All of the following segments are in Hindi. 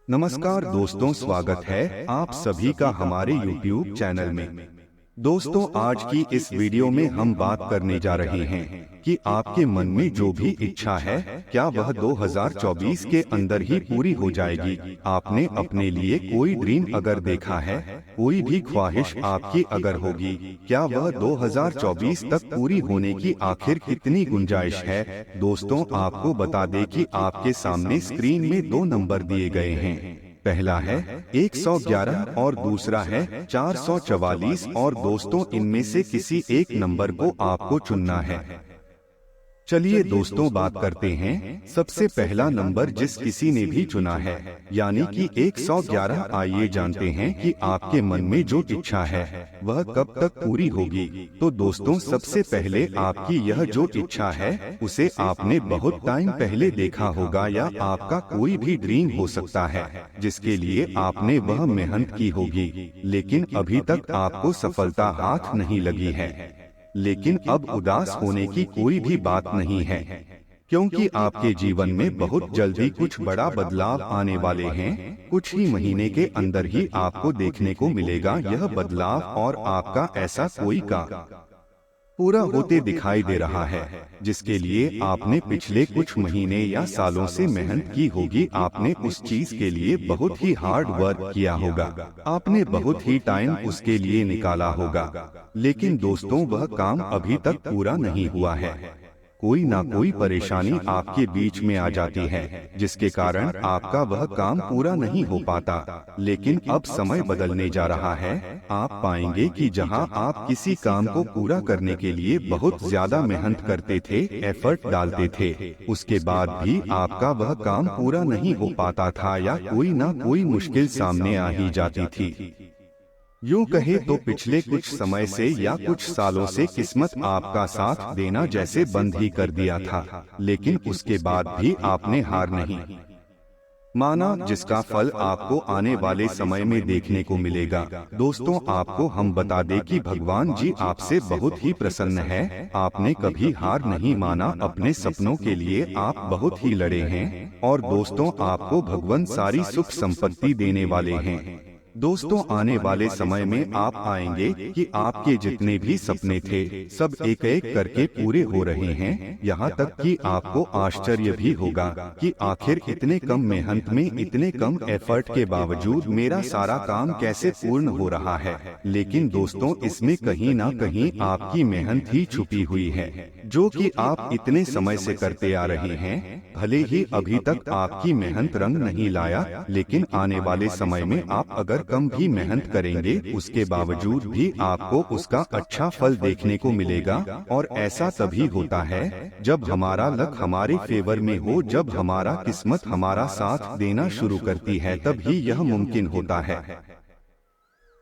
नमस्कार दोस्तों, स्वागत है आप सभी का हमारे YouTube चैनल में। दोस्तों, आज की इस वीडियो में हम बात करने जा रहे हैं कि आपके मन में जो भी इच्छा है क्या वह 2024 के अंदर ही पूरी हो जाएगी। आपने अपने लिए कोई ड्रीम अगर देखा है, कोई भी ख्वाहिश आपकी अगर होगी, क्या वह 2024 तक पूरी होने की आखिर कितनी गुंजाइश है। दोस्तों, आपको बता दें कि आपके सामने स्क्रीन में दो नंबर दिए गए हैं। पहला है 111 और दूसरा है 444 और दोस्तों, इनमें से किसी एक नंबर को आपको चुनना है। चलिए दोस्तों, बात करते हैं सबसे पहला नंबर जिस किसी ने भी चुना है, यानी कि 111। आइए जानते हैं कि आपके मन में जो इच्छा है वह कब तक पूरी होगी। तो दोस्तों, सबसे पहले आपकी यह जो इच्छा है उसे आपने बहुत टाइम पहले देखा होगा, या आपका कोई भी ड्रीम हो सकता है जिसके लिए आपने वह मेहनत की होगी, लेकिन अभी तक आपको सफलता हाथ नहीं लगी है। लेकिन अब उदास होने की कोई भी बात नहीं है, क्योंकि आपके जीवन में बहुत जल्दी कुछ बड़ा बदलाव आने वाले हैं। कुछ ही महीने के अंदर ही आपको देखने को मिलेगा यह बदलाव, और आपका ऐसा कोई काम पूरा होते दिखाई दे रहा है जिसके लिए आपने पिछले कुछ महीने या सालों से मेहनत की होगी। आपने उस चीज के लिए बहुत ही हार्ड वर्क किया होगा, आपने बहुत ही टाइम उसके लिए निकाला होगा, लेकिन दोस्तों वह काम अभी तक पूरा नहीं हुआ है। कोई ना कोई परेशानी आपके बीच में आ जाती है जिसके कारण आपका वह काम पूरा नहीं हो पाता। लेकिन अब समय बदलने जा रहा है। आप पाएंगे कि जहां आप किसी काम को पूरा करने के लिए बहुत ज्यादा मेहनत करते थे, एफर्ट डालते थे, उसके बाद भी आपका वह काम पूरा नहीं हो पाता था, या कोई ना कोई मुश्किल सामने आ ही जाती थी। यूं कहे तो पिछले कुछ समय से या कुछ सालों से किस्मत आपका साथ देना जैसे बंद ही कर दिया था, लेकिन उसके बाद भी आपने हार नहीं माना, जिसका फल आपको आने वाले समय में देखने को मिलेगा। दोस्तों, आपको हम बता दें कि भगवान जी आपसे बहुत ही प्रसन्न है। आपने कभी हार नहीं माना, अपने सपनों के लिए आप बहुत ही लड़े हैं, और दोस्तों आपको भगवान सारी सुख संपत्ति देने वाले हैं। दोस्तों, आने वाले समय में आप आएंगे कि आपके जितने भी सपने थे सब एक एक करके पूरे हो रहे हैं। यहाँ तक कि आपको आश्चर्य भी होगा कि आखिर इतने कम मेहनत में, इतने कम एफर्ट के बावजूद मेरा सारा काम कैसे पूर्ण हो रहा है। लेकिन दोस्तों, इसमें कहीं ना कहीं आपकी मेहनत ही छुपी हुई है, जो कि आप इतने समय से करते आ रहे हैं। भले ही अभी तक आपकी मेहनत रंग नहीं लाया, लेकिन आने वाले समय में आप अगर कम भी मेहनत करेंगे, उसके बावजूद भी आपको उसका अच्छा फल देखने को मिलेगा। और ऐसा तभी होता है जब हमारा लक हमारे फेवर में हो, जब हमारा किस्मत हमारा साथ देना शुरू करती है, तभी यह मुमकिन होता है।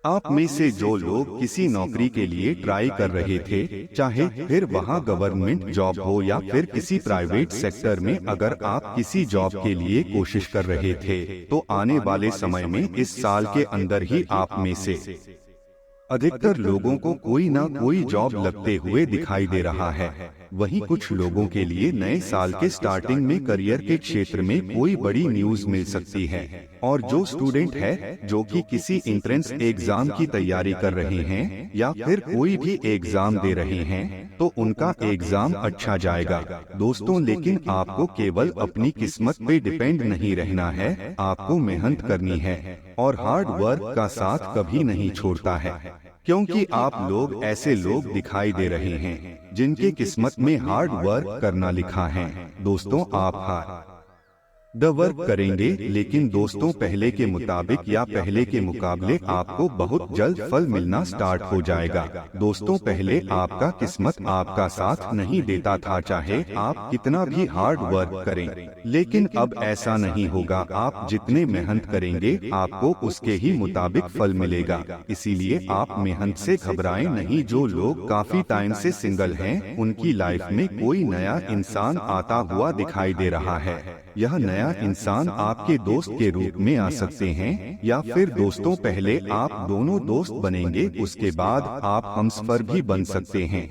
आप में से जो लोग किसी नौकरी के लिए ट्राई कर रहे थे, चाहे फिर वहां गवर्नमेंट जॉब हो या फिर किसी प्राइवेट सेक्टर में, अगर आप किसी जॉब के लिए कोशिश कर रहे थे, तो आने वाले समय में इस साल के अंदर ही आप में से अधिकतर लोगों को कोई ना कोई जॉब लगते हुए दिखाई दे रहा है। वहीं कुछ लोगों के लिए नए साल के स्टार्टिंग में करियर के क्षेत्र में कोई बड़ी न्यूज मिल सकती है। और जो स्टूडेंट है जो कि किसी एंट्रेंस एग्जाम की तैयारी कर रहे हैं या फिर कोई भी एग्जाम दे रहे हैं, तो उनका एग्जाम अच्छा जाएगा। दोस्तों, लेकिन आपको केवल अपनी किस्मत पे डिपेंड नहीं रहना है, आपको मेहनत करनी है, और हार्ड वर्क का साथ कभी नहीं छोड़ता है। क्योंकि आप लोग ऐसे लोग दिखाई दे रहे हैं जिनके किस्मत में हार्ड वर्क करना लिखा है। दोस्तों, आप हार्ड वर्क करेंगे, लेकिन दोस्तों पहले के मुताबिक या पहले के मुकाबले आपको बहुत जल्द फल मिलना स्टार्ट हो जाएगा। दोस्तों, पहले आपका किस्मत आपका साथ नहीं देता था, चाहे आप कितना भी हार्ड वर्क करें, लेकिन अब ऐसा नहीं होगा। आप जितने मेहनत करेंगे आपको उसके ही मुताबिक फल मिलेगा। इसीलिए आप मेहनत से घबराएं नहीं। जो लोग काफी टाइम से सिंगल हैं, उनकी लाइफ में कोई नया इंसान आता हुआ दिखाई दे रहा है। यह नया इंसान आपके दोस्त के रूप में आ सकते हैं, या फिर दोस्तों पहले आप दोनों दोस्त बनेंगे, उसके बाद आप हमसफर भी बन सकते हैं।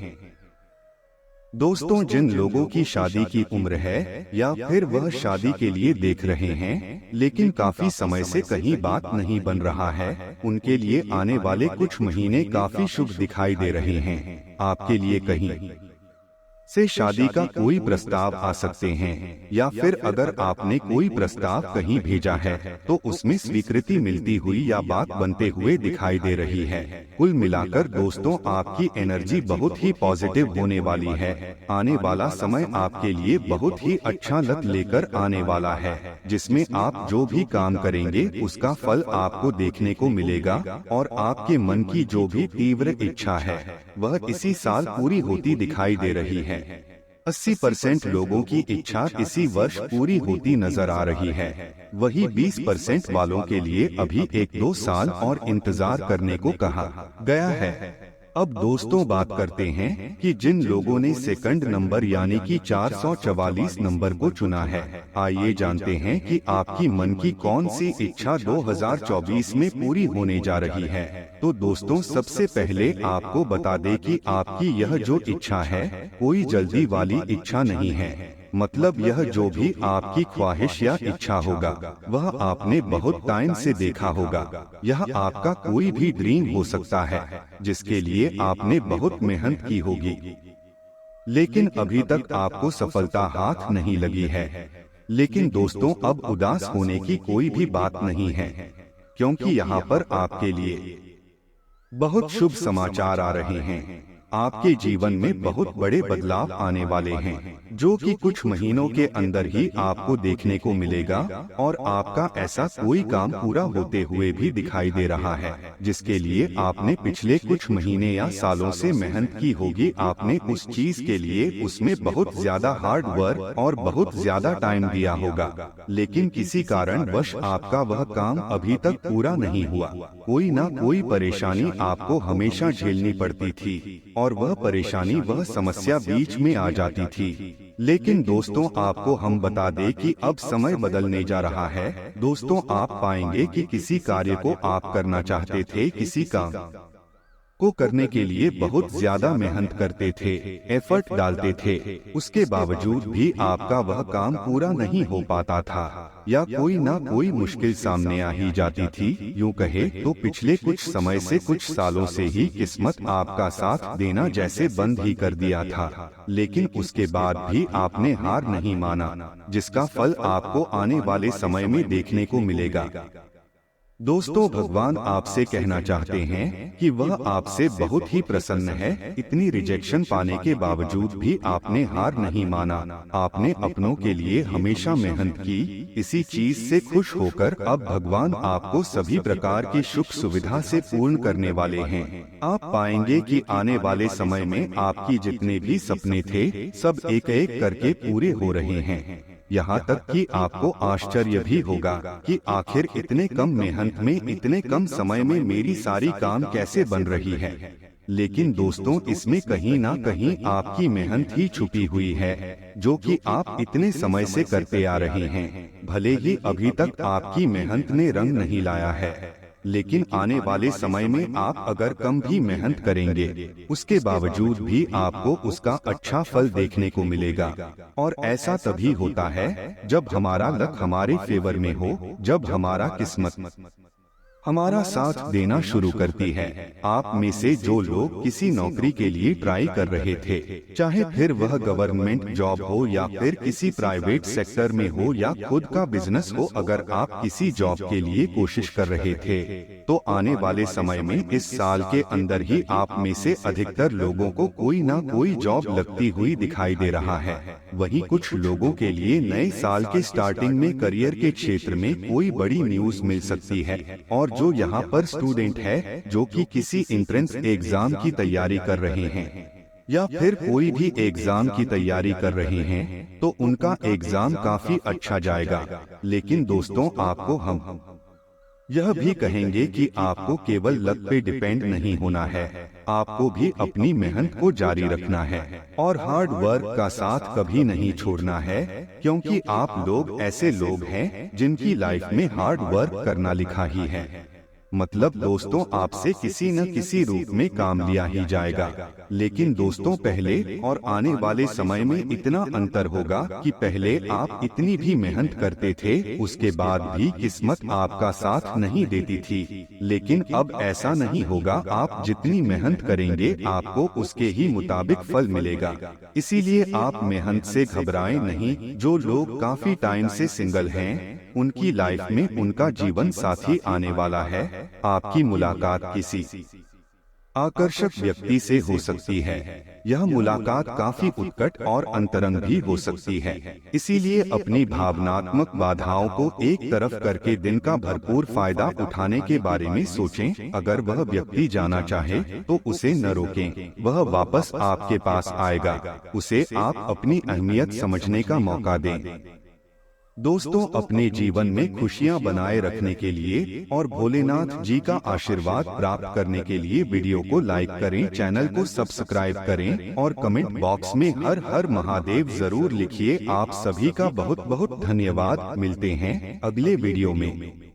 दोस्तों, जिन लोगों की शादी की उम्र है या फिर वह शादी के लिए देख रहे हैं लेकिन काफी समय से कहीं बात नहीं बन रहा है, उनके लिए आने वाले कुछ महीने काफी शुभ दिखाई दे रहे हैं। आपके लिए कहीं से शादी का कोई प्रस्ताव आ सकते हैं या फिर अगर आपने कोई प्रस्ताव कहीं भेजा है तो उसमें स्वीकृति मिलती हुई या बात बनते हुए दिखाई दे रही है। कुल मिलाकर दोस्तों, आपकी एनर्जी बहुत ही पॉजिटिव होने वाली है। आने वाला समय आपके लिए बहुत ही अच्छा लत लेकर आने वाला है, जिसमें आप जो भी काम करेंगे उसका फल आपको देखने को मिलेगा और आपके मन की जो भी तीव्र इच्छा है वह इसी साल पूरी होती दिखाई दे रही है। 80% लोगों की इच्छा इसी वर्ष पूरी होती नजर आ रही है। वही 20% वालों के लिए अभी 1-2 साल और इंतजार करने को कहा गया है। अब दोस्तों, बात करते हैं कि जिन लोगों ने सेकंड नंबर यानी कि 444 नंबर को चुना है। आइए जानते हैं कि आपकी मन की कौन सी इच्छा 2024 में पूरी होने जा रही है। तो दोस्तों, सबसे पहले आपको बता दें कि आपकी यह जो इच्छा है कोई जल्दी वाली इच्छा नहीं है। मतलब यह जो भी आपकी ख्वाहिश या इच्छा होगा वह आपने बहुत टाइम से देखा होगा। यह आपका कोई भी ड्रीम हो सकता है जिसके लिए आपने बहुत मेहनत की होगी, लेकिन अभी तक आपको सफलता हाथ नहीं लगी है। लेकिन दोस्तों, अब उदास होने की कोई भी बात नहीं है, क्योंकि यहाँ पर आपके लिए बहुत शुभ समाचार आ रहे हैं। आपके जीवन में बहुत बड़े बदलाव आने वाले हैं, जो कि कुछ महीनों के अंदर ही आपको देखने को मिलेगा और आपका ऐसा कोई काम पूरा होते हुए भी दिखाई दे रहा है जिसके लिए आपने पिछले कुछ महीने या सालों से मेहनत की होगी। आपने उस चीज के लिए उसमें बहुत ज्यादा हार्ड वर्क और बहुत ज्यादा टाइम दिया होगा, लेकिन किसी कारणवश आपका वह काम अभी तक पूरा नहीं हुआ। कोई ना कोई परेशानी आपको हमेशा झेलनी पड़ती थी और वह परेशानी, वह समस्या बीच में आ जाती थी। लेकिन दोस्तों, आपको हम बता दें कि अब समय बदलने जा रहा है। दोस्तों, आप पाएंगे कि किसी कार्य को आप करना चाहते थे, किसी काम को करने के लिए बहुत ज्यादा मेहनत करते थे, एफर्ट डालते थे, उसके बावजूद भी आपका वह काम पूरा नहीं हो पाता था या कोई ना कोई मुश्किल सामने आ ही जाती थी। यूँ कहे तो पिछले कुछ समय से, कुछ सालों से ही किस्मत आपका साथ देना जैसे बंद ही कर दिया था, लेकिन उसके बाद भी आपने हार नहीं माना, जिसका फल आपको आने वाले समय में देखने को मिलेगा। दोस्तों, भगवान आपसे कहना चाहते हैं कि वह आपसे बहुत ही प्रसन्न है। इतनी रिजेक्शन पाने के बावजूद भी आपने हार नहीं माना। आपने अपनों के लिए हमेशा मेहनत की। इसी चीज से खुश होकर अब भगवान आपको सभी प्रकार की सुख सुविधा से पूर्ण करने वाले हैं। आप पाएंगे कि आने वाले समय में आपकी जितने भी सपने थे सब एक एक करके पूरे हो रहे हैं। यहाँ तक कि आपको आश्चर्य भी होगा कि आखिर इतने कम मेहनत में, इतने कम समय में मेरी सारी काम कैसे बन रही है। लेकिन दोस्तों, इसमें कहीं ना कहीं आपकी मेहनत ही छुपी हुई है, जो कि आप इतने समय से करते आ रहे हैं। भले ही अभी तक आपकी मेहनत ने रंग नहीं लाया है, लेकिन आने वाले समय में आप अगर कम भी मेहनत करेंगे उसके बावजूद भी आपको उसका अच्छा फल देखने को मिलेगा। और ऐसा तभी होता है जब हमारा लक हमारे फेवर में हो, जब हमारा किस्मत हमारा साथ देना शुरू करती है। आप में से जो लोग किसी नौकरी के लिए ट्राई कर रहे थे, चाहे फिर वह गवर्नमेंट जॉब हो या फिर किसी प्राइवेट सेक्टर में हो या खुद का बिजनेस हो, अगर आप किसी जॉब के लिए कोशिश कर रहे थे तो आने वाले समय में, इस साल के अंदर ही आप में से अधिकतर लोगों को कोई ना कोई जॉब लगती हुई दिखाई दे रहा है। वहीं कुछ लोगों के लिए नए साल के स्टार्टिंग में करियर के क्षेत्र में कोई बड़ी न्यूज मिल सकती है। और जो यहाँ पर स्टूडेंट है जो कि किसी एंट्रेंस एग्जाम की तैयारी कर रहे हैं या फिर कोई भी एग्जाम की तैयारी कर रहे हैं, तो उनका एग्जाम काफी अच्छा जाएगा। लेकिन दोस्तों, आपको हम यह भी कहेंगे कि आपको केवल लक पे डिपेंड नहीं होना है, आपको भी अपनी मेहनत को जारी रखना है और हार्ड वर्क का साथ कभी नहीं छोड़ना है, क्योंकि आप लोग ऐसे लोग हैं जिनकी लाइफ में हार्ड वर्क करना लिखा ही है। मतलब दोस्तों, आपसे किसी न किसी रूप में काम लिया ही जाएगा। लेकिन दोस्तों पहले और आने वाले समय में इतना अंतर होगा कि पहले आप इतनी भी मेहनत करते थे, उसके बाद भी किस्मत आपका साथ नहीं देती थी, लेकिन अब ऐसा नहीं होगा। आप जितनी मेहनत करेंगे आपको उसके ही मुताबिक फल मिलेगा। इसीलिए आप मेहनत से घबराएं नहीं। जो लोग काफी टाइम से सिंगल हैं, उनकी लाइफ में उनका जीवन साथी आने वाला है। आपकी मुलाकात किसी आकर्षक व्यक्ति से हो सकती है। यह मुलाकात काफी उत्कट और अंतरंग भी हो सकती है। इसीलिए अपनी भावनात्मक बाधाओं को एक तरफ करके दिन का भरपूर फायदा उठाने के बारे में सोचें। अगर वह व्यक्ति जाना चाहे तो उसे न रोकें, वह वापस आपके पास आएगा। उसे आप अपनी अहमियत समझने का मौका दें। दोस्तों, अपने जीवन में खुशियां बनाए रखने के लिए और भोलेनाथ जी का आशीर्वाद प्राप्त करने के लिए वीडियो को लाइक करें, चैनल को सब्सक्राइब करें और कमेंट बॉक्स में हर हर महादेव जरूर लिखिए। आप सभी का बहुत बहुत धन्यवाद। मिलते हैं अगले वीडियो में।